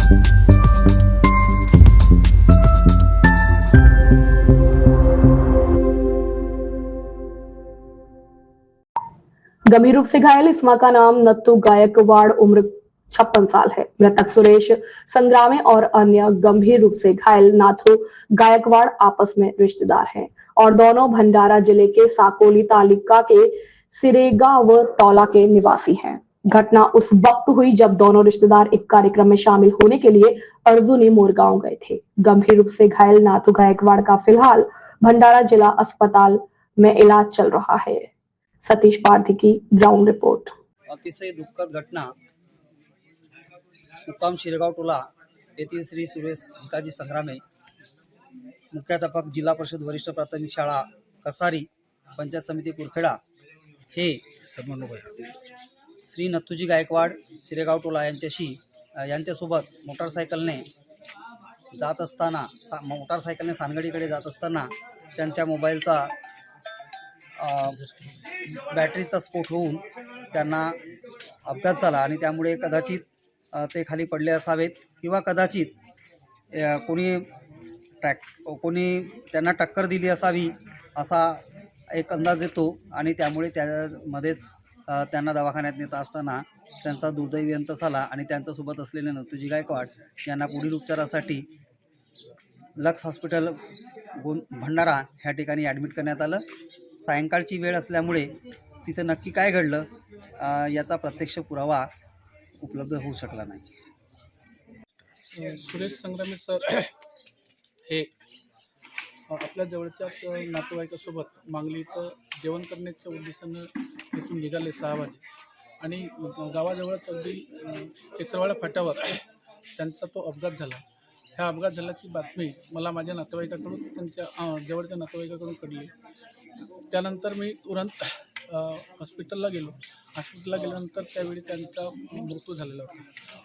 गंभीर रूप से घायल इस्मा का नाम नत्थू गायकवाड़, उम्र 56 साल है। मृतक सुरेश संग्रामे और अन्य गंभीर रूप से घायल नाथू गायकवाड़ आपस में रिश्तेदार हैं और दोनों भंडारा जिले के साकोली तालुका के सिरेगा व टोला के निवासी हैं। घटना उस वक्त हुई जब दोनों रिश्तेदार एक कार्यक्रम में शामिल होने के लिए अर्जुनी मोरगांव गए थे। गंभीर रूप से घायल नाथू गायकवाड़ का फिलहाल भंडारा जिला अस्पताल में इलाज चल रहा है। सतीश पारधी की ग्राउंड रिपोर्ट। अतिशय दुःखद घटना मुक्काम शिरेगाव टोला येथील श्री सुरेश भिकाजी संग्रामे, मुख्याध्यापक जिल्हा परिषद वरिष्ठ प्राथमिक शाळा कसारी, पंचायत समिती कुरखेडा हे श्री नथूजी गायकवाड शिरेगाव टोला यांच्यासोबत मोटारसायकलने सानगडीकडे जात असताना त्यांच्या मोबाईलचा बॅटरीचा स्फोट होऊन त्यांना अपघात झाला आणि त्यामुळे कदाचित ते खाली पडले असावेत किंवा कदाचित कोणी त्यांना टक्कर दिली असावी असा एक अंदाज येतो आणि त्यामुळे त्यामध्येच त्यांना दवाखान्यात नेत असताना त्यांचा दुर्दैवी अंत झाला आणि त्यांच्यासोबत असलेले नथूजी गायकवाड यांना पुढील उपचारासाठी लक्स हॉस्पिटल भंडारा ह्या ठिकाणी ॲडमिट करण्यात आलं। सायंकाळची वेळ असल्यामुळे तिथे नक्की काय घडलं याचा प्रत्यक्ष पुरावा उपलब्ध होऊ शकला नाही। सुरेश संग्रामे सर हे आपल्या जवळच्याच नातेवाईकासोबत मांगली इथं जेवण करण्याच्या उद्देशानं इथून निघाले 6 वाजे आणि गावाजवळच अगदी केसरवाडा फाट्यावर त्यांचा तो अपघात झाला। ह्या अपघात झाल्याची बातमी मला माझ्या नातेवाईकाकडून, त्यांच्या जवळच्या नातेवाईकाकडून कळली। त्यानंतर मी तुरंत हॉस्पिटलला गेल्यानंतर त्यावेळी त्यांचा मृत्यू झालेला होता।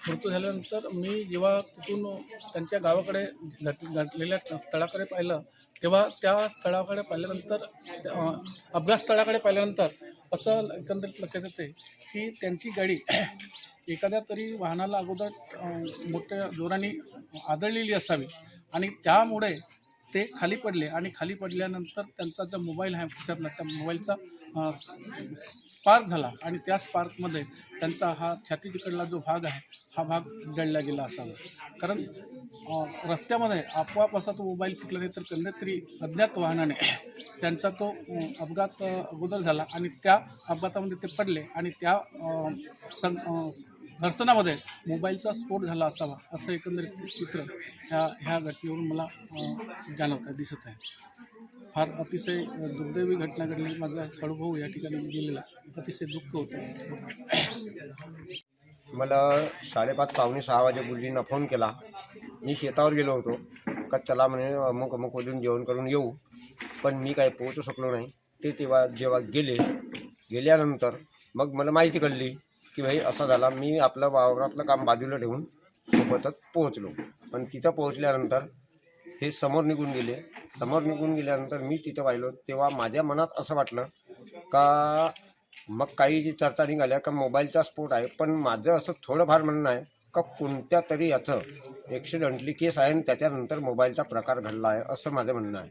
मृत्यू झाल्यानंतर मी जेव्हा तिथून त्यांच्या गावाकडे घडलेल्या स्थळाकडे पाहिलं तेव्हा त्या स्थळाकडे पाहिल्यानंतर अपघात स्थळाकडे पाहिल्यानंतर असं एकंदरीत लक्षात येते की त्यांची गाडी एखाद्या तरी वाहनाला अगोदर मोठ्या जोराने आदळलेली असावी आणि त्यामुळे ते खाली पडले आणि खाली पडल्यानंतर त्यांचा जो मोबाईल आहे खिशातला त्या मोबाईलचा स्पार्क झाला आणि त्या स्पार्कमध्ये त्यांचा हा छातीकडला जो भाग आहे हा भाग जळला गेला असावा। कारण रस्त्यामध्ये आपोआप असा तो मोबाईल फुटला नाही तर कधीतरी अज्ञात वाहनाने त्यांचा तो अपघात अगोदर झाला आणि त्या अपघातामध्ये ते पडले आणि त्या घर्षणामध्ये मोबाईलचा स्फोट झाला असावा असं एकंदरीत चित्र ह्या घटनेवरून मला दिसत आहे। फार अतिशय दुर्दैवी घटना घडली। माझा अनुभव या ठिकाणी गेलेला अतिशय दुःख होतं। मला 5:30 पावणे 6 वाजे गुरुजींना फोन केला। मी शेतावर गेलो होतो का चला म्हणे अमुक वाजून जेवण करून येऊ, पण मी काही पोहोचू शकलो नाही। ते तेव्हा जेव्हा गेल्यानंतर मग मला माहिती कळली की भाई असा झाला। मी आपलं वावरातलं काम बाजूला ठेवून सोबतच पोहोचलो, पण तिथं पोहोचल्यानंतर हे समोर निघून गेल्यानंतर मी तिथं पाहिलो तेव्हा माझ्या मनात असं वाटलं का मग काही जी चर्चा निघाल्या का मोबाईलचा स्फोट आहे, पण माझं असं थोडंफार म्हणणं आहे का कोणत्या तरी याचं ॲक्सिडेंटली केस आहे आणि त्याच्यानंतर मोबाईलचा प्रकार घडला आहे असं माझं म्हणणं आहे।